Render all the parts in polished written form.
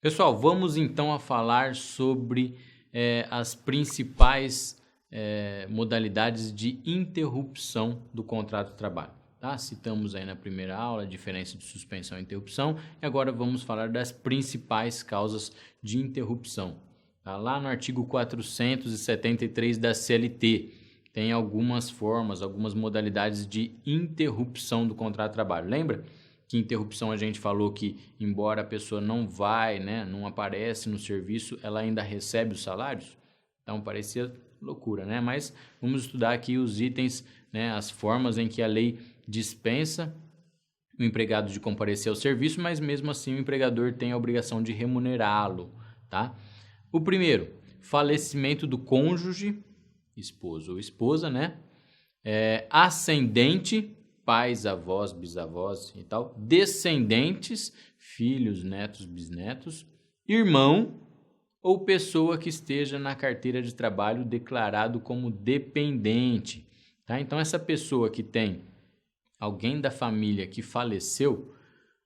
Pessoal, vamos então a falar sobre as principais modalidades de interrupção do contrato de trabalho. Tá? Citamos aí na primeira aula a diferença de suspensão e interrupção e agora vamos falar das principais causas de interrupção. Tá? Lá no artigo 473 da CLT tem algumas formas, algumas modalidades de interrupção do contrato de trabalho. Lembra? Que interrupção a gente falou que, embora a pessoa não vai, né, não aparece no serviço, ela ainda recebe os salários? Então, parecia loucura, né? Mas vamos estudar aqui os itens, né, as formas em que a lei dispensa o empregado de comparecer ao serviço, mas mesmo assim o empregador tem a obrigação de remunerá-lo, tá? O primeiro, falecimento do cônjuge, esposo ou esposa, né? Ascendente, pais, avós, bisavós e tal, descendentes, filhos, netos, bisnetos, irmão ou pessoa que esteja na carteira de trabalho declarado como dependente. Tá? Então, essa pessoa que tem alguém da família que faleceu,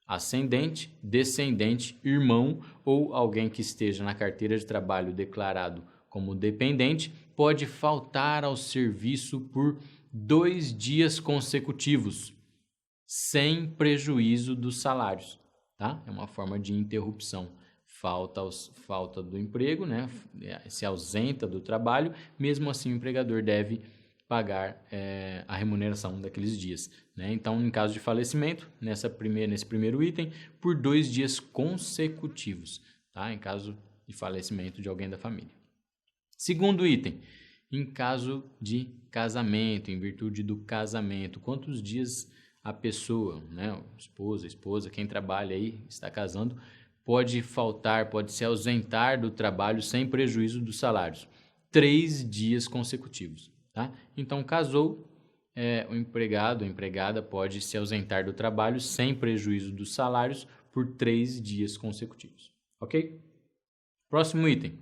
ascendente, descendente, irmão ou alguém que esteja na carteira de trabalho declarado como dependente, pode faltar ao serviço por 2 dias consecutivos, sem prejuízo dos salários, tá? É uma forma de interrupção. Falta do emprego, né? Se ausenta do trabalho, mesmo assim o empregador deve pagar a remuneração daqueles dias, né? Então, em caso de falecimento, nesse primeiro item, por 2 dias consecutivos, tá? Em caso de falecimento de alguém da família. Segundo item, em caso de casamento, em virtude do casamento, quantos dias a pessoa, né, esposa, quem trabalha aí, está casando, pode faltar, pode se ausentar do trabalho sem prejuízo dos salários? 3 dias consecutivos, tá? Então, casou, o empregado, a empregada pode se ausentar do trabalho sem prejuízo dos salários por 3 dias consecutivos, ok? Próximo item,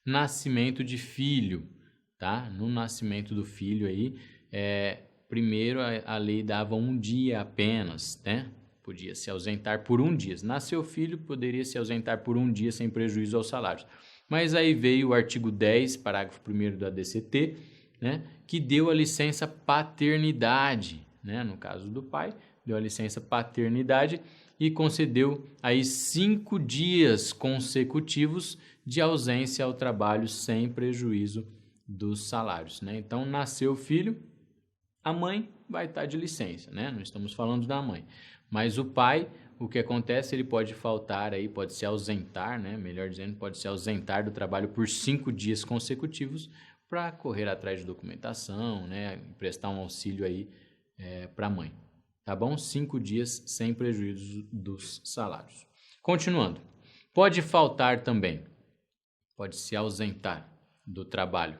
nascimento de filho, tá? No nascimento do filho aí, primeiro a lei dava 1 dia apenas, né? Podia se ausentar por 1 dia. Nasceu filho, poderia se ausentar por 1 dia sem prejuízo aos salários. Mas aí veio o artigo 10, parágrafo 1º do ADCT, né? Que deu a licença paternidade, né? No caso do pai, deu a licença paternidade e concedeu aí 5 dias consecutivos de ausência ao trabalho sem prejuízo dos salários, né? Então, nasceu o filho, a mãe vai estar de licença, né? Não estamos falando da mãe. Mas o pai, o que acontece, ele pode faltar aí, pode se ausentar, né? Melhor dizendo, pode se ausentar do trabalho por 5 dias consecutivos para correr atrás de documentação, né? Prestar um auxílio aí para a mãe. Tá bom? 5 dias sem prejuízo dos salários. Continuando. Pode faltar também, pode se ausentar do trabalho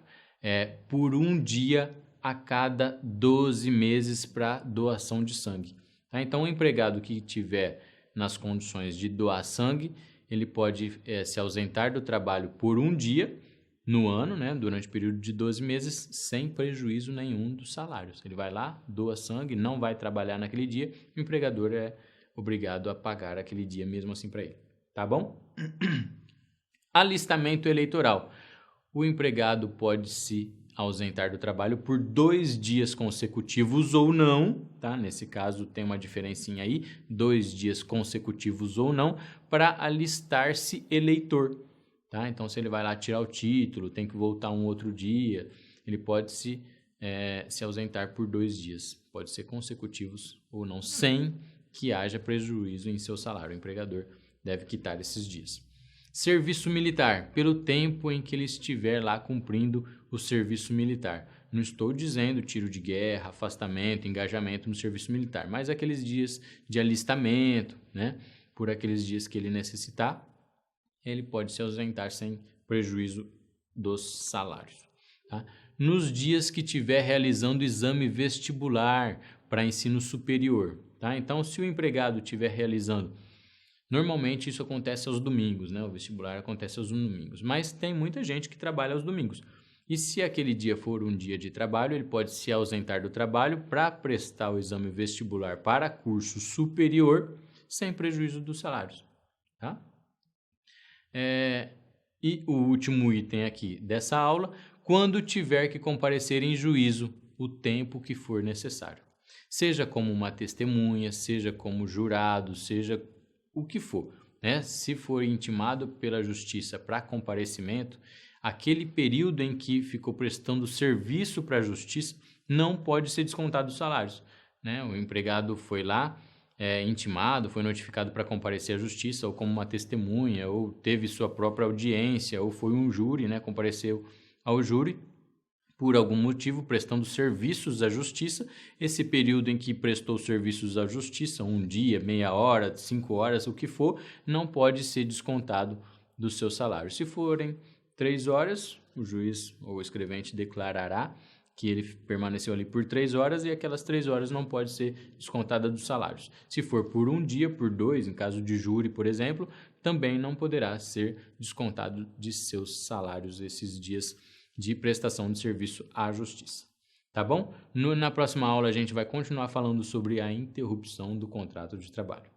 por 1 dia a cada 12 meses para doação de sangue. Tá? Então, o empregado que tiver nas condições de doar sangue, ele pode se ausentar do trabalho por 1 dia no ano, né, durante o período de 12 meses, sem prejuízo nenhum dos salários. Ele vai lá, doa sangue, não vai trabalhar naquele dia, o empregador é obrigado a pagar aquele dia mesmo assim para ele. Tá bom? Alistamento eleitoral. O empregado pode se ausentar do trabalho por 2 dias consecutivos ou não, tá? Nesse caso tem uma diferencinha aí, 2 dias consecutivos ou não, para alistar-se eleitor, tá? Então, se ele vai lá tirar o título, tem que voltar um outro dia, ele pode se ausentar por 2 dias, pode ser consecutivos ou não, sem que haja prejuízo em seu salário. O empregador deve quitar esses dias. Serviço militar, pelo tempo em que ele estiver lá cumprindo o serviço militar. Não estou dizendo tiro de guerra, afastamento, engajamento no serviço militar, mas aqueles dias de alistamento, né? Por aqueles dias que ele necessitar, ele pode se ausentar sem prejuízo dos salários. Tá? Nos dias que estiver realizando exame vestibular para ensino superior. Tá? Então, se o empregado estiver realizando, normalmente isso acontece aos domingos, né? O vestibular acontece aos domingos, mas tem muita gente que trabalha aos domingos. E se aquele dia for um dia de trabalho, ele pode se ausentar do trabalho para prestar o exame vestibular para curso superior sem prejuízo dos salários. Tá? E o último item aqui dessa aula, quando tiver que comparecer em juízo, o tempo que for necessário. Seja como uma testemunha, seja como jurado, seja o que for, né? Se for intimado pela justiça para comparecimento, aquele período em que ficou prestando serviço para a justiça não pode ser descontado dos salários, né? O empregado foi lá, intimado, foi notificado para comparecer à justiça, ou como uma testemunha, ou teve sua própria audiência, ou foi um júri, né? Compareceu ao júri, por algum motivo, prestando serviços à justiça. Esse período em que prestou serviços à justiça, um dia, meia hora, 5 horas, o que for, não pode ser descontado do seu salário. Se forem 3 horas, o juiz ou o escrevente declarará que ele permaneceu ali por 3 horas e aquelas 3 horas não pode ser descontada dos salários. Se for por um dia, por 2, em caso de júri, por exemplo, também não poderá ser descontado de seus salários esses dias de prestação de serviço à justiça. Tá bom? Na próxima aula a gente vai continuar falando sobre a interrupção do contrato de trabalho.